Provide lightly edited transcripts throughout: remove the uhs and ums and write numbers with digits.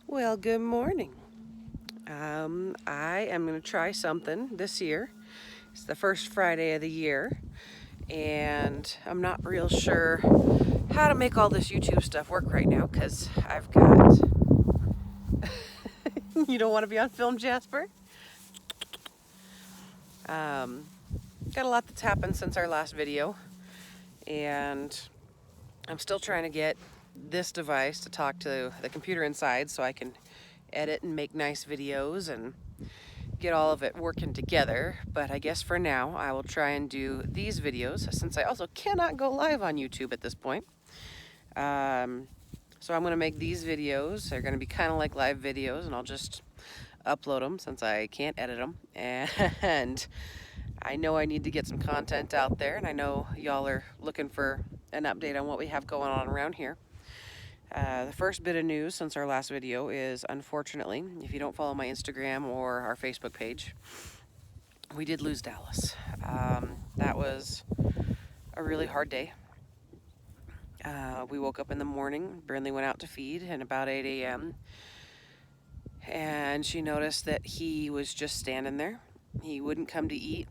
Well, good morning. I am going to try something this year. It's the first Friday of the year, and I'm not real sure how to make all this YouTube stuff work right now because I've got. You don't want to be on film, Jasper? Got a lot that's happened since our last video, and I'm still trying to get this device to talk to the computer inside so I can edit and make nice videos and get all of it working together. But I guess for now I will try and do these videos since I also cannot go live on YouTube at this point. So I'm going to make these videos. They're going to be kind of like live videos, and I'll just upload them since I can't edit them. And I know I need to get some content out there, and I know y'all are looking for an update on what we have going on around here. The first bit of news since our last video is, unfortunately, if you don't follow my Instagram or our Facebook page, we did lose Dallas. That was a really hard day. We woke up in the morning, Brindley went out to feed, and about 8 a.m., and she noticed that he was just standing there. He wouldn't come to eat,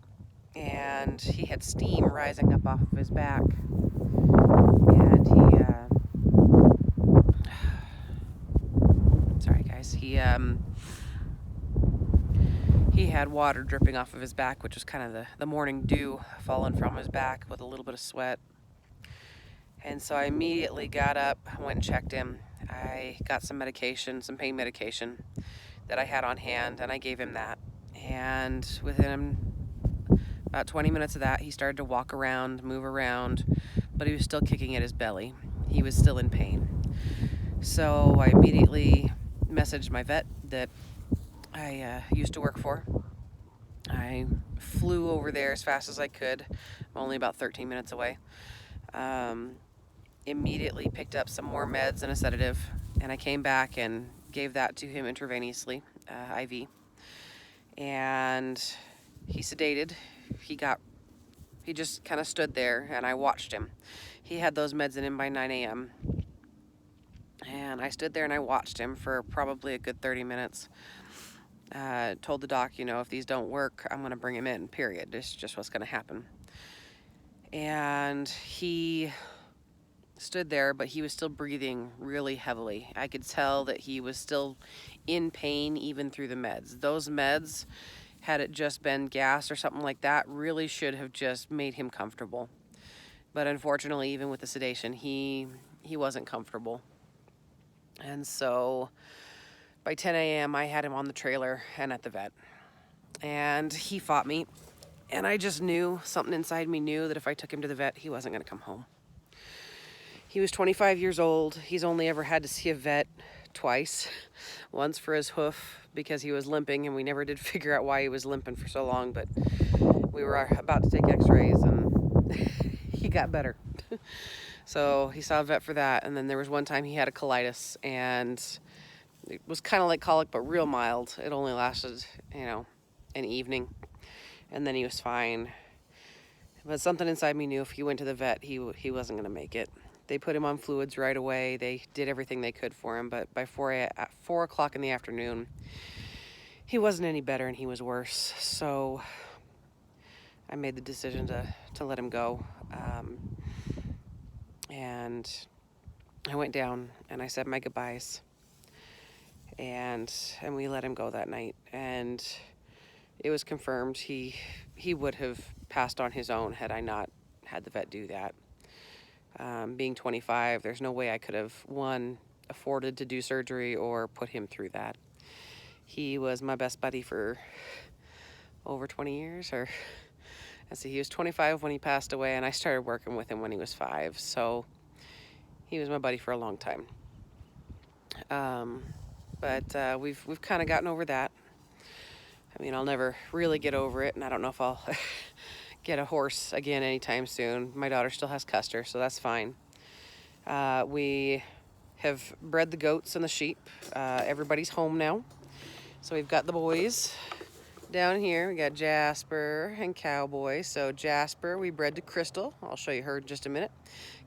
and he had steam rising up off of his back. And sorry guys, he had water dripping off of his back, which was kind of the morning dew falling from his back with a little bit of sweat. And so I immediately got up, went and checked him. I got some medication, some pain medication that I had on hand, and I gave him that. And within about 20 minutes of that, he started to walk around, move around, but he was still kicking at his belly. He was still in pain. So I immediately messaged my vet that I used to work for. I flew over there as fast as I could. I'm only about 13 minutes away. Immediately picked up some more meds and a sedative, and I came back and gave that to him intravenously, IV. And he sedated. He just kind of stood there, and I watched him. He had those meds in him by 9 a.m. And I stood there and I watched him for probably a good 30 minutes. Told the doc, if these don't work, I'm going to bring him in, period. This is just what's going to happen. And he stood there, but he was still breathing really heavily. I could tell that he was still in pain even through the meds. Those meds, had it just been gas or something like that, really should have just made him comfortable. But unfortunately, even with the sedation, he wasn't comfortable. And so by 10 a.m., I had him on the trailer and at the vet. And he fought me. And I just knew, something inside me knew that if I took him to the vet, he wasn't going to come home. He was 25 years old. He's only ever had to see a vet twice. Once for his hoof because he was limping, and we never did figure out why he was limping for so long. But we were about to take x-rays, and he got better. So he saw a vet for that. And then there was one time he had a colitis, and it was kind of like colic, but real mild. It only lasted, an evening. And then he was fine. But something inside me knew if he went to the vet, he wasn't going to make it. They put him on fluids right away. They did everything they could for him. But by 4 o'clock in the afternoon, he wasn't any better and he was worse. So I made the decision to let him go. And I went down and I said my goodbyes. And we let him go that night. And it was confirmed he would have passed on his own had I not had the vet do that. Being 25, there's no way I could have, one, afforded to do surgery or put him through that. He was my best buddy for over 20 years, he was 25 when he passed away, and I started working with him when he was 5, so he was my buddy for a long time. But we've kind of gotten over that. I mean, I'll never really get over it, and I don't know if I'll get a horse again anytime soon. My daughter still has Custer, so that's fine. We have bred the goats and the sheep. Everybody's home now. So we've got the boys down here. We got Jasper and Cowboy. So Jasper, we bred to Crystal. I'll show you her in just a minute.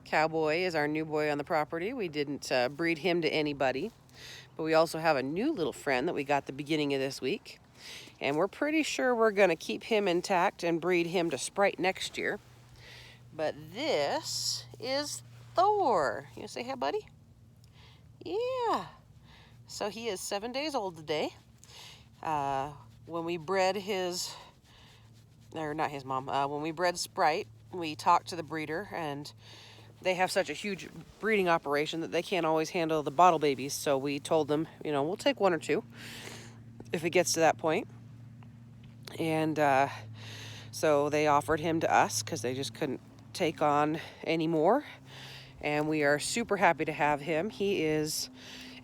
Cowboy is our new boy on the property. We didn't breed him to anybody, But we also have a new little friend that we got the beginning of this week. And we're pretty sure we're going to keep him intact and breed him to Sprite next year. But this is Thor. You say hi, buddy? Yeah. So he is 7 days old today. When we bred his, or not his mom, when we bred Sprite, we talked to the breeder, and they have such a huge breeding operation that they can't always handle the bottle babies. So we told them, you know, we'll take 1 or 2 if it gets to that point. And so they offered him to us because they just couldn't take on any more. And we are super happy to have him. He is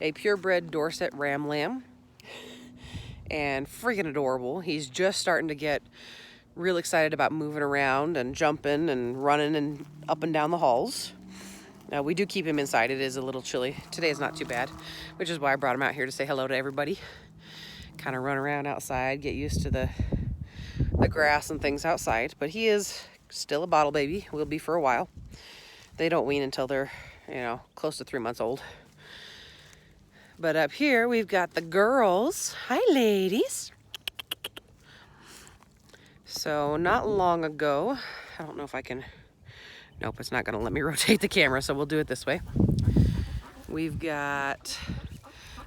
a purebred Dorset Ram Lamb and freaking adorable. He's just starting to get real excited about moving around and jumping and running and up and down the halls. We do keep him inside. It is a little chilly. Today is not too bad, which is why I brought him out here to say hello to everybody. Kind of run around outside, get used to the grass and things outside. But he is still a bottle baby. Will be for a while. They don't wean until they're, you know, close to 3 months old. But up here, we've got the girls. Hi, ladies. So not long ago, I don't know if I can, nope, it's not gonna let me rotate the camera, so we'll do it this way. We've got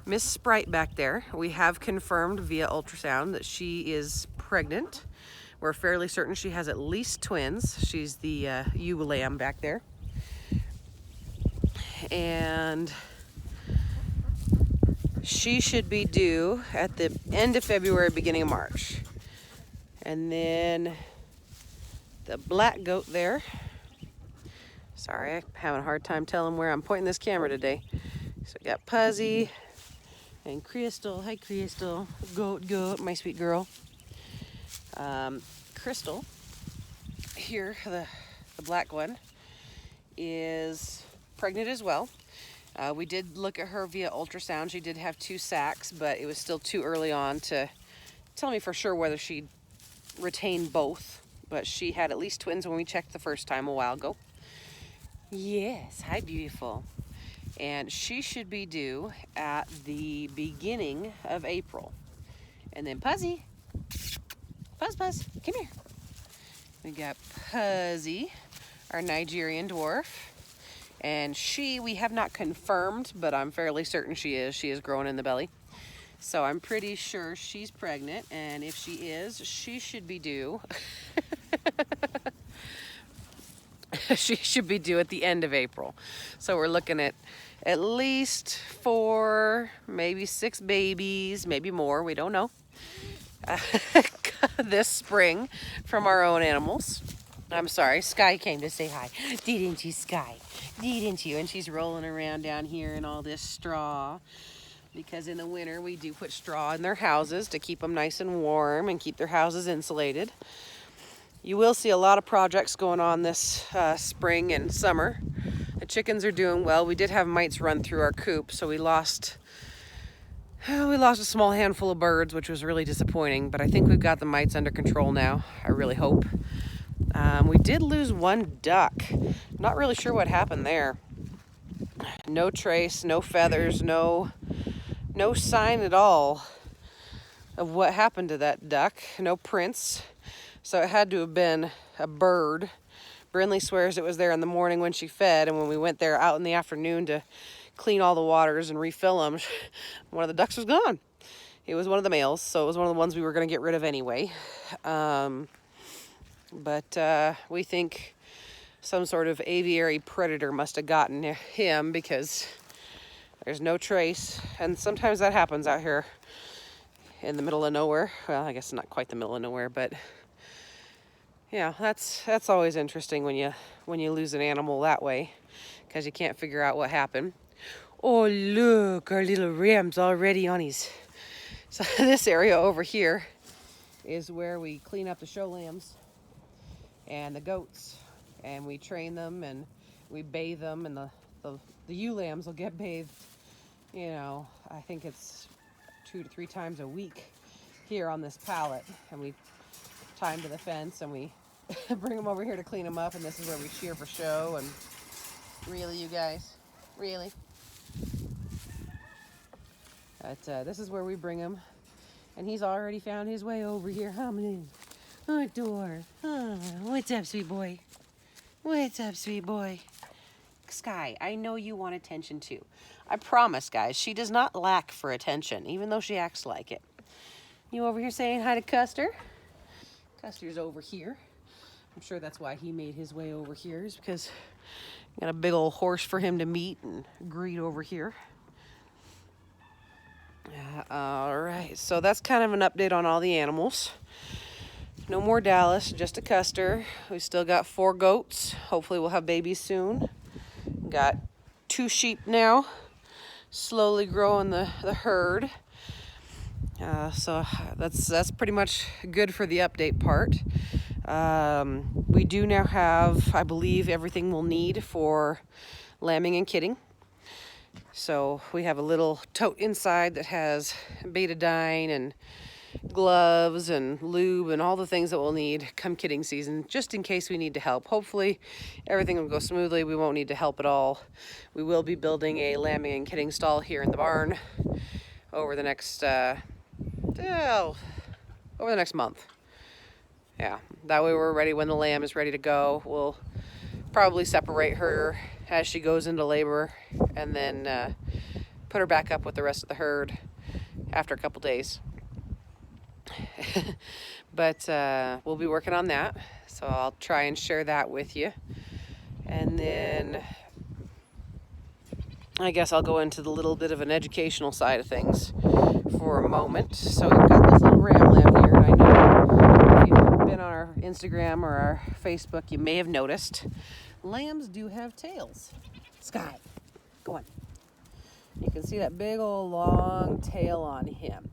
Miss Sprite back there. We have confirmed via ultrasound that she is pregnant. We're fairly certain she has at least twins. She's the ewe lamb back there. And she should be due at the end of February, beginning of March. And then the black goat there. Sorry, I'm having a hard time telling where I'm pointing this camera today. So we got Puzzy and Crystal. Hi, Crystal. Goat, my sweet girl. Crystal, here, the black one, is pregnant as well. We did look at her via ultrasound. She did have 2 sacs, but it was still too early on to tell me for sure whether she'd retain both. But she had at least twins when we checked the first time a while ago. Yes, hi, beautiful. And she should be due at the beginning of April. And then Puzzy, Puzz, come here. We got Puzzy, our Nigerian dwarf. And we have not confirmed, but I'm fairly certain she is. She is growing in the belly. So I'm pretty sure she's pregnant. And if she is, she should be due. She should be due at the end of April. So we're looking at least 4, maybe 6 babies, maybe more. We don't know. This spring from our own animals. I'm sorry, Sky came to say hi. Didn't you, Sky? Didn't you? And she's rolling around down here in all this straw. Because in the winter, we do put straw in their houses to keep them nice and warm and keep their houses insulated. You will see a lot of projects going on this spring and summer. The chickens are doing well. We did have mites run through our coop, so we lost a small handful of birds, which was really disappointing. But I think we've got the mites under control now. I really hope. We did lose 1 duck. Not really sure what happened there. No trace, no feathers, no sign at all of what happened to that duck. No prints. So it had to have been a bird. Brinley swears it was there in the morning when she fed, and when we went there out in the afternoon to clean all the waters and refill them, one of the ducks was gone. It was one of the males, so it was one of the ones we were going to get rid of anyway. But we think some sort of aviary predator must have gotten him, because there's no trace. And sometimes that happens out here in the middle of nowhere. Well, I guess not quite the middle of nowhere, but yeah, that's always interesting when you lose an animal that way, because you can't figure out what happened. Oh, look, our little ram's already on his. So this area over here is where we clean up the show lambs and the goats, and we train them and we bathe them, and the ewe lambs will get bathed, you know, I think it's 2 to 3 times a week here on this pallet, and we tie them to the fence and we bring them over here to clean them up, and this is where we shear for show. And really, you guys, really? But this is where we bring him. And he's already found his way over here. Adore. What's up, sweet boy? What's up, sweet boy? Sky, I know you want attention too. I promise, guys, she does not lack for attention, even though she acts like it. You over here saying hi to Custer? Custer's over here. I'm sure that's why he made his way over here, is because I got a big old horse for him to meet and greet over here. All right, so that's kind of an update on all the animals. No more Dallas, just a Custer. We still got 4 goats. Hopefully we'll have babies soon. Got 2 sheep now, slowly growing the herd. So that's pretty much good for the update part. We do now have, I believe, everything we'll need for lambing and kidding. So we have a little tote inside that has betadine and gloves and lube and all the things that we'll need come kidding season, just in case we need to help. Hopefully everything will go smoothly. We won't need to help at all. We will be building a lambing and kidding stall here in the barn over the next month. Yeah, that way we're ready when the lamb is ready to go. We'll probably separate her as she goes into labor and then put her back up with the rest of the herd after a couple days. But we'll be working on that, so I'll try and share that with you. And then I guess I'll go into the little bit of an educational side of things for a moment. So we've got this little ram lamb here, and I know if you've been on our Instagram or our Facebook, you may have noticed lambs do have tails. Sky, go on. You can see that big old long tail on him.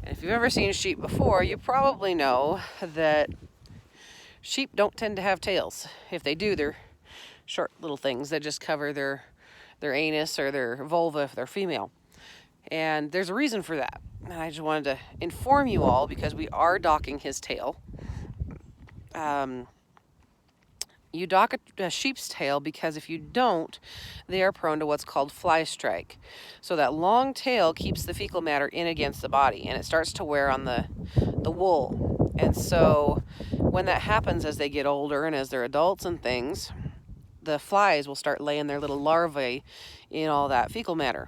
And if you've ever seen sheep before, you probably know that sheep don't tend to have tails. If they do, they're short little things that just cover their anus or their vulva if they're female. And there's a reason for that. And I just wanted to inform you all, because we are docking his tail. You dock a sheep's tail because if you don't, they are prone to what's called fly strike. So that long tail keeps the fecal matter in against the body, and it starts to wear on the wool. And so when that happens as they get older and as they're adults and things, the flies will start laying their little larvae in all that fecal matter.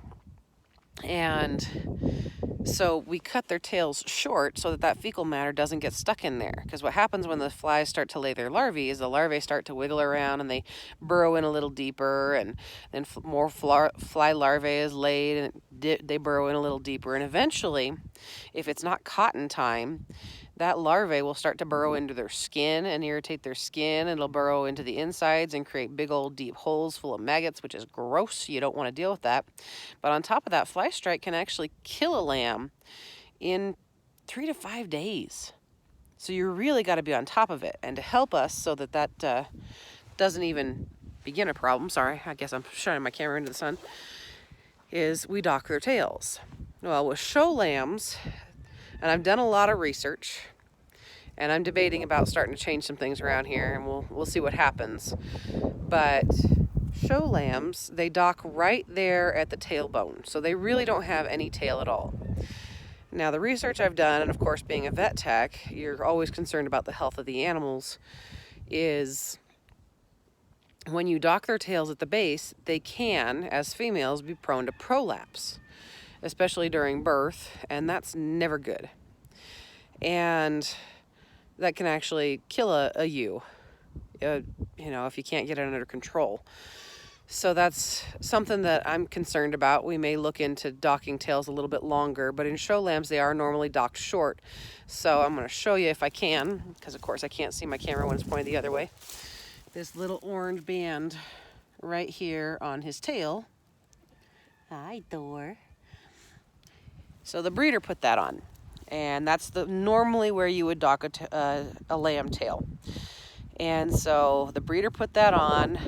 And so we cut their tails short so that fecal matter doesn't get stuck in there. Because what happens when the flies start to lay their larvae is the larvae start to wiggle around and they burrow in a little deeper, and then more fly larvae is laid and they burrow in a little deeper. And eventually, if it's not cotton time, that larvae will start to burrow into their skin and irritate their skin, and it'll burrow into the insides and create big old deep holes full of maggots, which is gross. You don't want to deal with that. But on top of that, fly strike can actually kill a lamb in 3 to 5 days. So you really got to be on top of it. And to help us so that doesn't even begin a problem, sorry, I guess I'm shining my camera into the sun, is we dock their tails. Well, with show lambs, and I've done a lot of research, and I'm debating about starting to change some things around here, and we'll see what happens. But show lambs, they dock right there at the tailbone, so they really don't have any tail at all. Now, the research I've done, and of course being a vet tech, you're always concerned about the health of the animals, is when you dock their tails at the base, they can, as females, be prone to prolapse, especially during birth, and that's never good. And that can actually kill a ewe, if you can't get it under control. So that's something that I'm concerned about. We may look into docking tails a little bit longer, but in show lambs, they are normally docked short. So I'm going to show you if I can, because of course I can't see my camera when it's pointed the other way. This little orange band right here on his tail. Hi, Thor. So the breeder put that on, and that's normally where you would dock a lamb tail. And so the breeder put that on.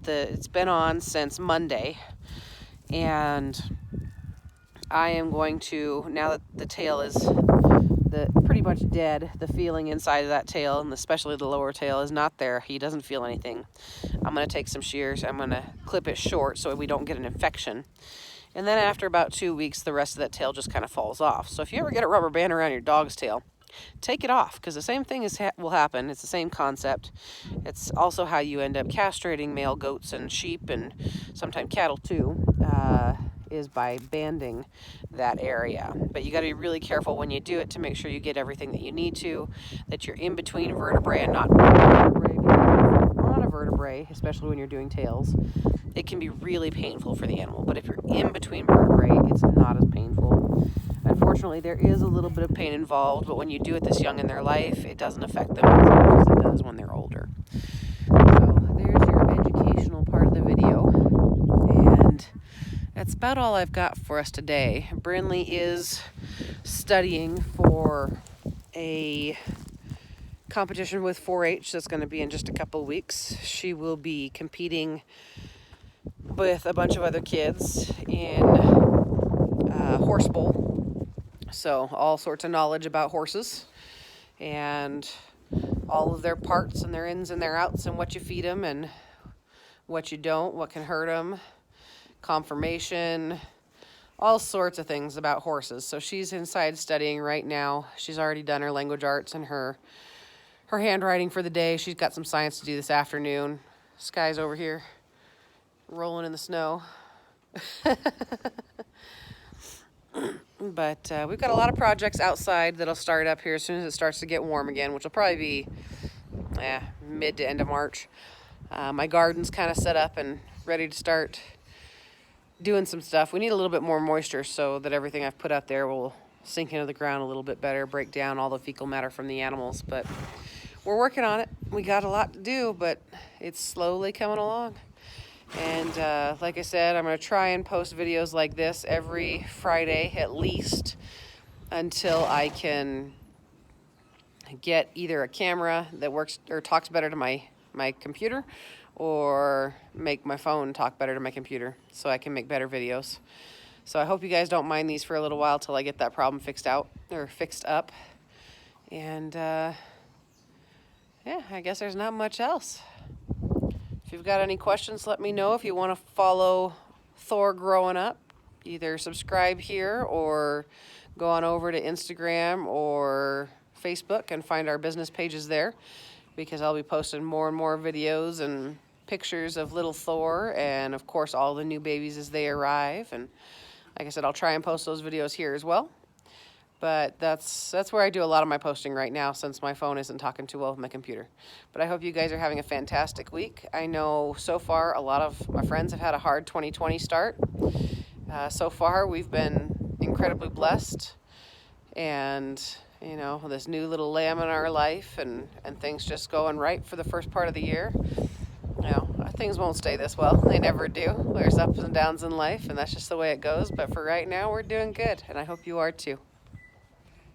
It's been on since Monday, and I am going to, now that the tail is pretty much dead, the feeling inside of that tail, and especially the lower tail, is not there. He doesn't feel anything. I'm going to take some shears. I'm going to clip it short so we don't get an infection. And then after about 2 weeks, the rest of that tail just kind of falls off. So if you ever get a rubber band around your dog's tail, take it off, because the same thing will happen. It's the same concept. It's also how you end up castrating male goats and sheep, and sometimes cattle too, is by banding that area. But you got to be really careful when you do it to make sure you get everything that you need to, that you're in between vertebrae and not vertebrae. On a vertebrae, especially when you're doing tails, it can be really painful for the animal. But if you're in between vertebrae, it's not as painful. Unfortunately, there is a little bit of pain involved, but when you do it this young in their life, it doesn't affect them as much as it does when they're older. So there's your educational part of the video, and that's about all I've got for us today. Brinley is studying for a competition with 4-H that's going to be in just a couple weeks. She will be competing with a bunch of other kids in horse bowl. So all sorts of knowledge about horses and all of their parts and their ins and their outs and what you feed them and what you don't, what can hurt them, conformation, all sorts of things about horses. So she's inside studying right now. She's already done her language arts and her handwriting for the day. She's got some science to do this afternoon. Sky's over here rolling in the snow. But we've got a lot of projects outside that'll start up here as soon as it starts to get warm again, which will probably be mid to end of March. My garden's kind of set up and ready to start doing some stuff. We need a little bit more moisture so that everything I've put out there will sink into the ground a little bit better, break down all the fecal matter from the animals. But we're working on it. We got a lot to do, but it's slowly coming along. And like I said, I'm going to try and post videos like this every Friday at least until I can get either a camera that works or talks better to my computer, or make my phone talk better to my computer so I can make better videos. So I hope you guys don't mind these for a little while till I get that problem fixed up. And yeah, I guess there's not much else. If you've got any questions, let me know. If you want to follow Thor Growing Up, either subscribe here or go on over to Instagram or Facebook and find our business pages there, because I'll be posting more and more videos and pictures of little Thor and, of course, all the new babies as they arrive. And like I said, I'll try and post those videos here as well. But that's where I do a lot of my posting right now, since my phone isn't talking too well with my computer. But I hope you guys are having a fantastic week. I know so far a lot of my friends have had a hard 2020 start. So far we've been incredibly blessed, and you know, this new little lamb in our life, and things just going right for the first part of the year. You know, things won't stay this well. They never do. There's ups and downs in life, and that's just the way it goes. But for right now, we're doing good, and I hope you are too.